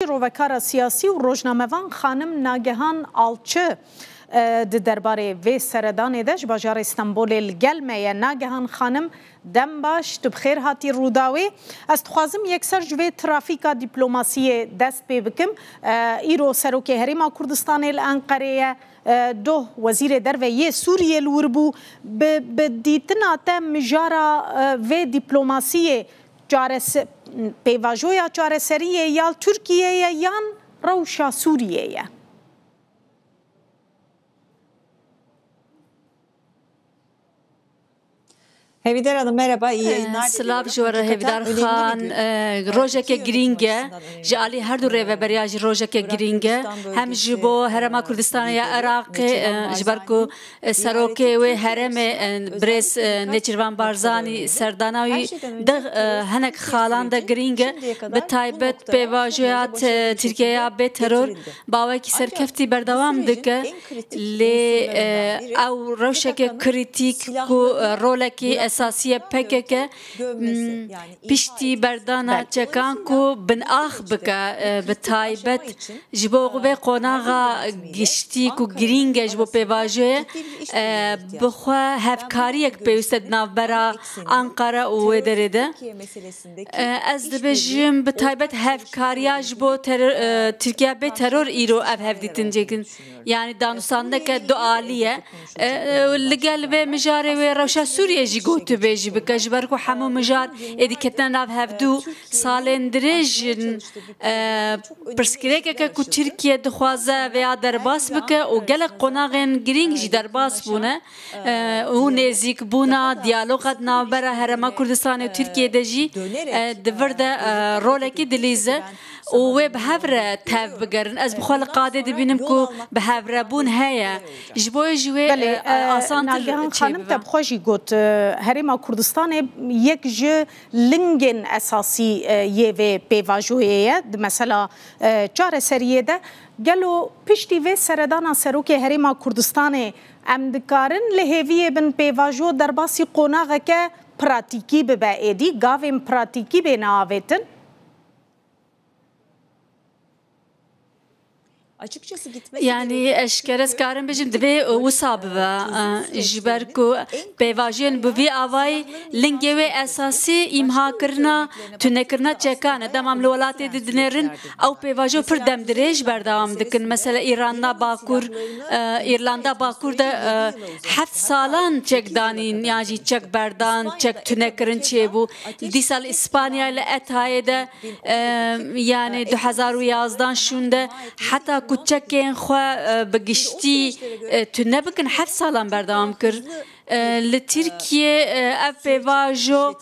روکار سیاسی و روزنامه‌وان خانم ناگهان آلچه درباره وی سردان دش بازار استانبول الگلمه ناگهان خانم دم باش تو بخیر هاتی روداوی از خوازم یک سر جوی ترافیکا دیپلماسی دست پی بکم ایرو سروک هریما کردستان الانقره دو وزیر درویه سوریه لوربو به دیتنا تا مجارا و دیپلماسی پیواجویا چارەسەریە یا تورکیەیە یان ڕەوشە سووریەیە. Hevidar Hanım merhaba, iyi yayınlar. Slav Jora Hevidar Khan, rojeke giringe, jali her du reveberiya rojeke giringe, hem jibo herema Kurdistan'a ya Irak'e, jibarku saroke ve hereme bres Neçirvan Barzani Serdanavi da hanek xalan da giringe, be taybet pevajoyat Türkiye'ye be terör, bavaki serkefti berdavam dike, le av rojeke kritik ku roleki اساسیه PKK پشتی بردانا چکان کو بن آخ بکه به تایبت جبو به قناغا گشتی کو گرینگ جبو پیواجه بخوا هفکاری یک پیوستد نافبرا انقره و درده از دبجم به تایبت هفکاریا جبو ترکیه به ترور ایرو اف هفدیتن جکن yani danusandaki dualiye legal ve mecare ve Ravşa Suriye jigotu beji bikaj barku hamu mejar ediketten av havdu salendrejin perskireke ku Türkiye dixwaze veya derbas bike o gelek qonağın giring ji derbas bune u nezik buna diyalog ad navbera herema Kurdistan Türkiye'de ji devirde roleki dilize و به هفر تاف بگرن از بخوال قاده دبینم کو به هفر بون هیا جبوی جوی آسان ناگهان خانم تب خوشی گوت هرما کردستان یک ج لنگن اساسی یه و پیواجویه مثلا چهار سریه ده گلو پشتی و سردان سروک هرما کردستان امدکارن لهویه بن پیواجو در باسی قناغه که پراتیکی ببعیدی گاویم پراتیکی به ناویتن yani eşkeres karın bejim dve usab ve jiberku pevajen bu vi avay linge ve esası imha kırna tünekirna çekane tamam lolatı dinlerin av pevajo pir demdirej berdavam dikin mesela İrlanda Bakur'da heft salan çekdanin yani çek berdan çek tünekirin çebu disal İspanya ile etayede yani 2011'dan şunda hatta کوچکین خو بگشتی تو نبکن 7 سالان بردام کرد لترکیه اف پیواجو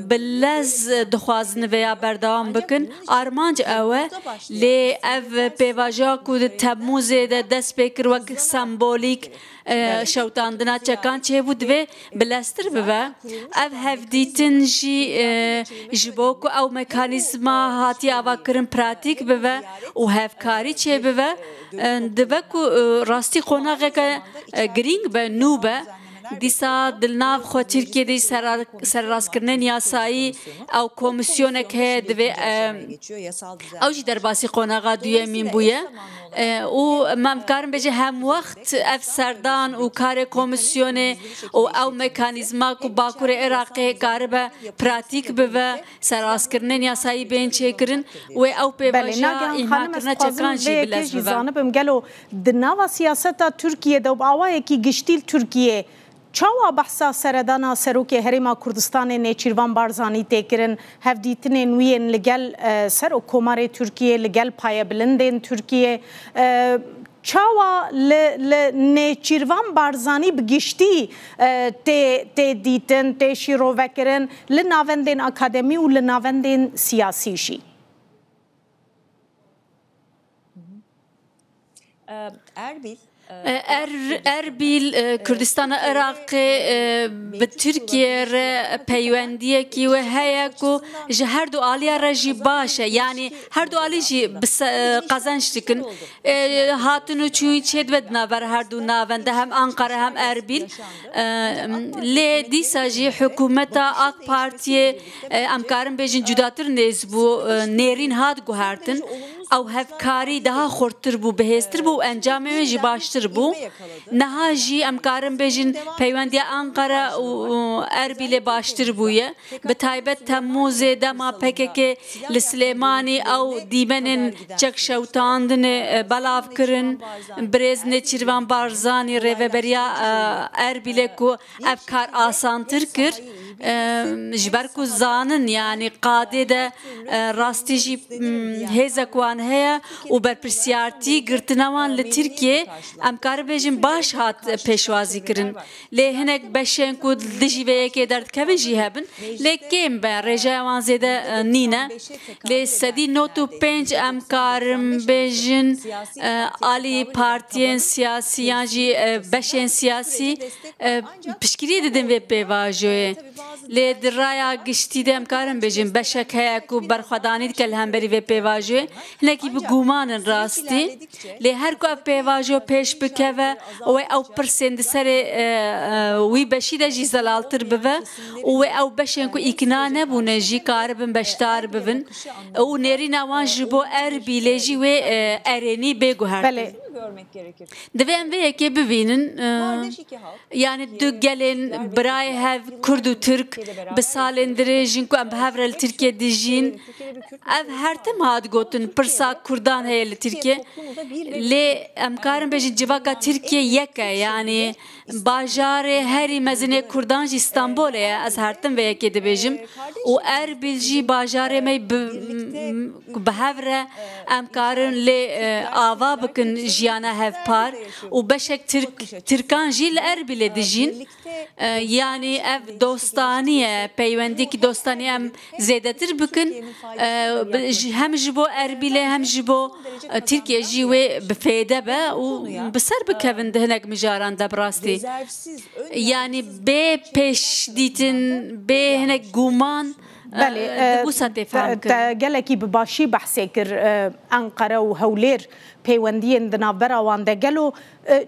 بلز دخوازن ویا بردام بکن آرمانج اوه لی اف پیواجو کود تموز ده دست بکر وک سمبولیک شوتاندنا چکان چه بود و بلستر بوا اف هفدیتن جبوکو او مکانیزما هاتی آوا کرن پراتیک بوا و هفکاری چه بوا دبکو راستی قناغه که گرینگ به نوبه دیسا دلناف خو ترکیه سرراسکردن یاسایی او کمیسیونه که دوی او جی در باسی قناغا دویمین بویه و ممکن بجه هم وقت اف سردان و کار کمیسیونه و او مکانیزما کو باکور عراقی کار به پراتیک به سرراسکردن یاسایی بین چکرن و او پیواجا ایمان کرنا چکان جی بلز به جانبم گلو دناوا سیاست ترکیه دو باوای کی گشتیل ترکیه چاوا بحثا سردانا سروک هرما کردستان نیچیروان بارزانی تکرن هفدیتن نوین لگل سر و کمار ترکیه لگل پای بلندن ترکیه چاوا نیچیروان بارزانی بگشتی تی دیتن تی شیرو وکرن لناوندن اکادمی و لناوندن سیاسی شی Erbil Kürdistan Irak به ترکیه پیوندیه کی و هیا کو جه هر دو عالیه رجی باشه یعنی هر دو عالی جی بس قزنش تکن هاتونو چوی چید بدنا بر هر دو ناونده هم انقره هم اربیل لی دیسا جی حکومت آق پارتی امکارم بیجن جداتر نیز بو نیرین هات گوهرتن او هفکاری daha خورتر بو بهستر بو انجام جی باشتر بو نها جی امکارم بجن پیوندی انقره و اربیل باشتر بویه به تایبت تموز دما پکه لسلیمانی او دیمنن چک شوتاندن بلاف کرن برز نچیروان بارزانی ریوبریا اربیل کو افکار آسانتر کر جبر کو زانن یعنی قاده ده راستی جی هزکوان هیا و برپرسیارتی گرتنوان لترکیه امکار بجن باش هات پیشوازی کرن لی هنک بشین کو دجی وی که درد کوین جی هبن لی کیم به رجاوان زیده نینه لی سدی نوتو پنج امکارم بجن آلی پارتیین سیاسی یعنی بشین سیاسی پشکری دیدن وی پیواجوه لی دریا گشتی دم کارم بجن بشک هیا کو برخدانی کل هم بری وی پیواجوه هنکی بگومان راستی لی هر کو پیواجو پیش بکوه و او پرسند سر وی بشیده جی زلالتر بوه و او بشین کو اکناع نبونه جی کاربن بشتار ببن و نری نوان جبو اربیلی جی و ارینی بگو هر دویم وی که ببینن yani dü gelin برای هف کرد و ترک بسالندره جن کو ام هفرل ترکیه دیجین اف هر تم هاد گوتن پرسا کردان هیل ترکیه لی امکارم بجن جواکا ترکیه یکه yani باجار هری مزنه کردان جی استانبوله از هر تم وی که دبیجم و اربیل جی باجار می به هفره امکارن لی آوا بکن جیانا هف پار و بشک ترکان جی لاربیل دیجین yani ev dostaniye peyvendi ki dostaniye hem zedetir bükün hem jibo erbile hem jibo Türkiye jive bifede be u besar bikevin denek mijaran da brasti yani be peş ditin be henek guman بله گلکی بباشی بحثی کر انقره و هولیر پیوندی اندنابر آوانده گلو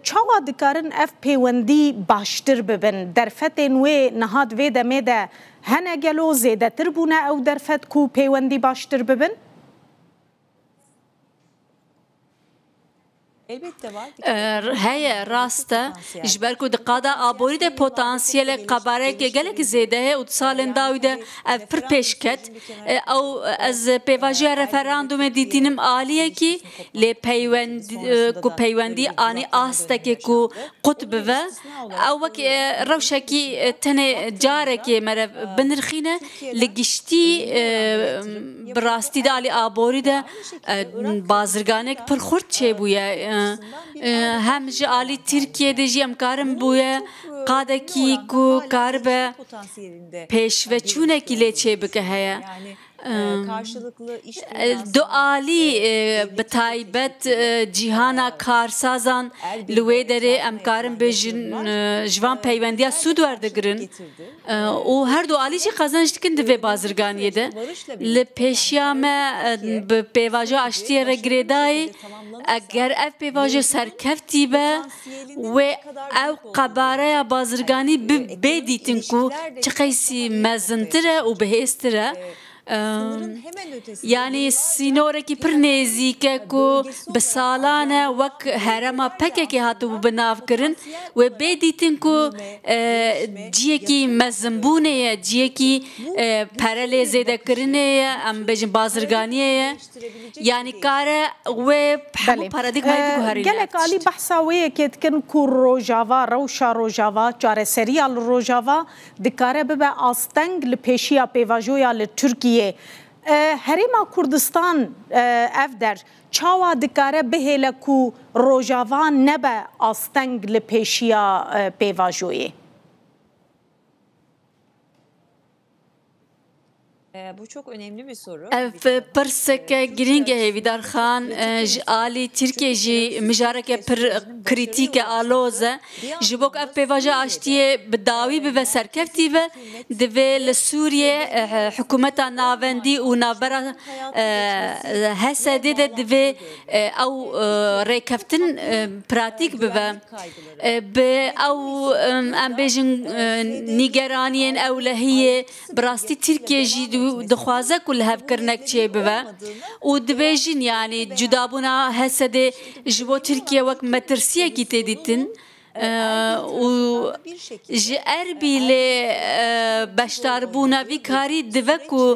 چاوا دکارن اف پیوندی باشتر ببن درفتن و نهاد و دمه ده هنه گلو زیده تر بونه او درفت کو پیوندی باشتر ببن؟ هي راسته جبركو دقادا آبوری ده پتانسیل قباره که گلک زیده ہے اتسالن داویده پر پیشکت او از پیواجی رفراندوم دیتینم آلیه کی لی پیوندی آنی آسته که کو قطب و او وک روشه کی تنه جاره که مره بنرخینه لگشتی براستی دالی آبوری ده بازرگانه پر خورد چه بویه هم جالی Türkiye'de jim karım buya qadaki ku karbe peş ve çunek ile çebike haya duali betaybet cihana karsazan lüvedere emkarım bejin jvan peyvendiya sud verdigirin o her duali ji kazanç dikin ve bazırganiyede le peşyame pevaja aştiyere gredai اگر اف پیواجه سرکفتی به و او قباره بازرگانی بدیتن کو چقیسی مزنتره و بهستره yani sinore ki per nezike ku besalane vak herama peke ki hatu bu benav kirin ve beditin ku ciye ki mezmbune ye ciye ki parale zede kirine ye am bejin bazırganiye ye yani kare ve hamu paradigmayı bu harine gelek ali bahsa ve ketkin ku rojava rawşa rojava çare serial rojava dikare be asteng li peşiya pevajoya li Türkiye هریما کردستان اف در چاوا دکاره بهله کو روجاوان نبه آستنگ لپیشیا پیواجوی Bu çok önemli bir soru. Perseke giringe Hevidar Khan Ali Türkiye ji mijareke per کریتیک آلوزه جبوک اف پیواجه آشتیه بداوی به سرکفتی و دوی لسوریه حکومت ناوندی و نابرا حسده ده دوی او ریکفتن پراتیک به او ام بیجن نیگرانین اولهیه براستی ترکیه جی دخوازه کل هف کرنک چه به و دبیجن یعنی جدابونا حسده جبو ترکیه وک مترسیه کی تدیتن و اربی ل بشتاربونا وی کاری دوکو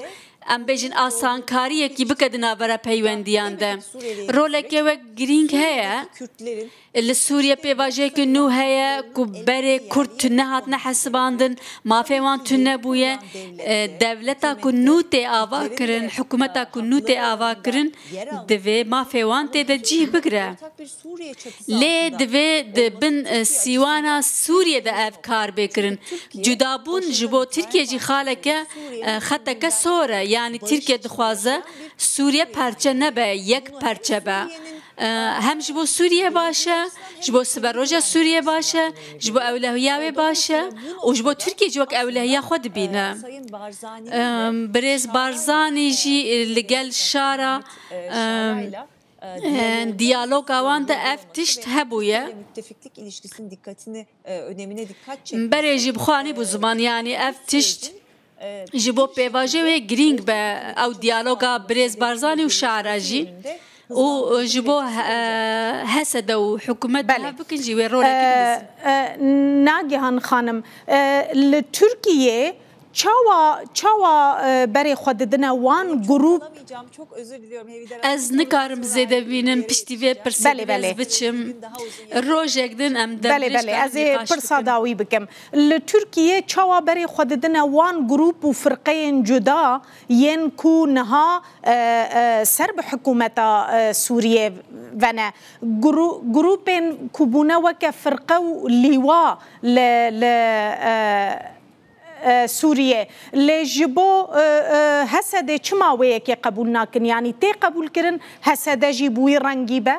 ام بیجن آسان کاریه کی بکدنا برا پیوندیان ده رولکه وک گرینگ هیا لسوريا بيواجه كنو هيا كبري كرت نهات نحسباندن ما فيوان تنبويا دولتا كنو تي آواكرن حكومتا كنو تي آواكرن دوي ما فيوان تي دا جيه بقرا لي دوي دبن سيوانا سوريا دا افكار بكرن جدابون جبو تركيا جي خالكا خطكا سورة يعني تركيا دخوازة سوريا پرچه نبا يك پرچه با هم جبو سوریه باشه جبو سبروجه سوریه باشه جبو اولویه باشه و جبو ترکیه جوک اولویه خود بینه بریز بارزانی جی لگل شارع diyalog avanda ev tişt hebuye bere jib xani bu zaman yani ev tişt jibo pevaje ve gring be ev diyaloga brez barzani u şaraji و جبو حسد و حکومت بکن جیوه روله ناگهان خانم لترکیه چاوا برای خود دنا وان گروپ çok özür diliyorum از نکارم زیده بینم پشتی و پرسیدم بچم روزک دن ام بله از پرساداوی بکم لترکیه چاوا برای خود دنا وان گروپ و فرقین جدا ین کو نها سرب حکومت سوریه و نه گروپین کوبونه وک فرقه و لیوا سوریه لجبو حسده چما ویه که قبول ناکن یعنی تی قبول کرن حسده جی بوی رنگی به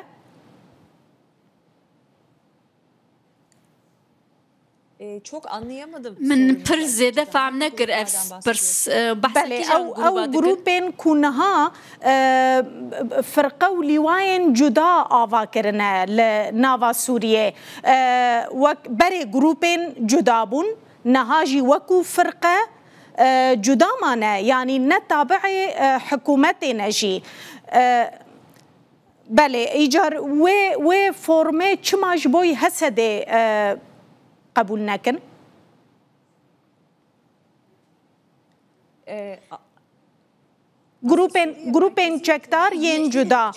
çok anlayamadım. من پر زیاده فهم نکر پرس بله او گروپین کونها فرقه و لیواین جدا آوا کرنه لناوا سوریه و بره گروپین جدا بون نهاجي وكو فرقة جدا مانا يعني نتابع حكومتي نجي بله إيجار و فورمي چما جبوي هسده قبول نكن جروبين چکدار ين جدا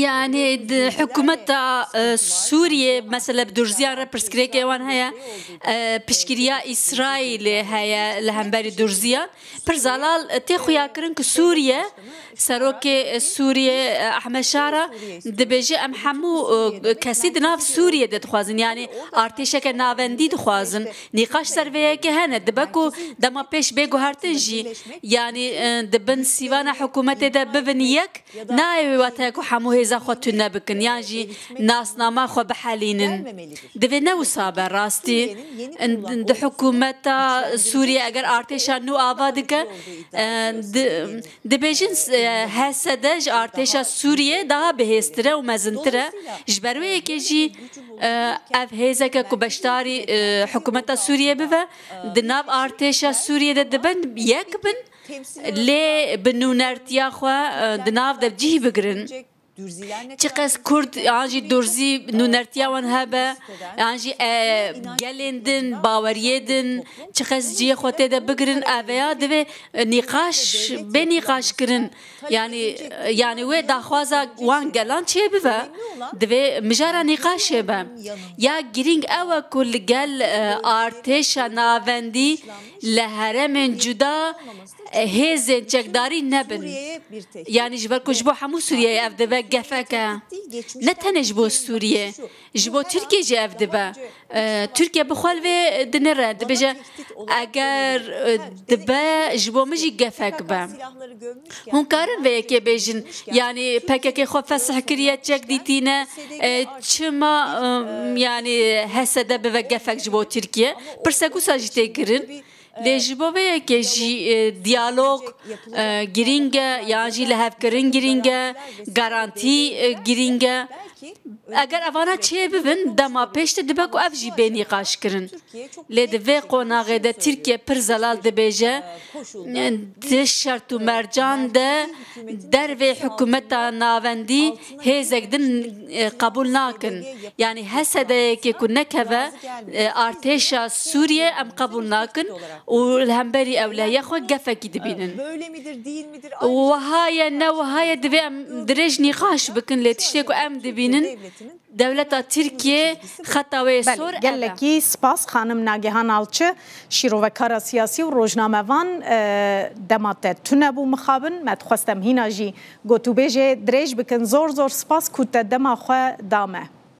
يعني حكومة سوريا مثلا بدورزيان رابرسكريك وان هيا بشكريا إسرائيل هيا لهمبري دورزيان برزالال تيخو ياكرن كسوريا سروك سوريا أحمد شارع دبيجي أم حمو كسيد ناف سوريا دخوازن يعني ارتشك نافندي دخوازن نقاش سرويه كهنا دبكو دما بيش بيجو هارتنجي يعني دبن سيوانا حکومت ده ببنیک نای وقتی که همه هزار خودتون نبکن یعنی ناس نما خو بحالینن دوی نو صابر راستی ده حکومت سوریه اگر ارتش نو آباد که دبیجن حسدش ارتش سوریه daha بهستره و مزنتره جبروی که جی اف هزار که بشتاری حکومت سوریه بوه دناب ارتش سوریه ده دبن یک بن لي بنونرتيا خوا دناف دبجيه بقرن چقدر کرد آنجی درزی نونرتیا وان هبه آنجی گلندن باوریدن چقدر جی خواته ده بگرن اویا دوی نقاش به نقاش کرن یعنی و داخوازا وان گلان چه بوا دوی مجارا نقاش به یا گرینگ اوا کل گل ارتش ناوندی لهرم جدا هزن چکداری نبن یعنی جبر کجبو همو سوریه اف دبا gefeke ne tenê ji bo Sûriye ji bo Tirkiye jî ev dibe Tirkiye bixwal vê dinire dibêje eger dibe ji bo min jî gefek be hûn karin vê yekê bêjin yani PKK xwe fesih kiriye çek dîtîne çima yani hesede bive gefek ji bo Tirkiye pirsekusa jî tê kirin lê ji bo vê yekê jî diyalog girîng e yan jî li hevkirin girîng e garantî girîng e eger evana çê bibin dema pêş de dibe ku ev jî bê nîqaş kirin lê di vê qonaxê de Tirkiye pir zelal dibêje di şert û mercan de dervê hikûmeta navendî hêzek din qebûl nakin yani hesedeyekê ku nekeve artêşa Sûriye em qebûl nakin û li hemberî ewleya xwe gefekî dibînin wiha ne wiha divê em dirêj nîqaş bikin lê tiştê ku em dibînin devleta Tirkiye xeta wê sor gelekî spas xanim Nagihan Alçı şîrovekara siyasî û rojnamevan dema te tune bû mixabin me dixwestem hîna jî gotûbêjê dirêj bikin zor spas ku te dema xwe dame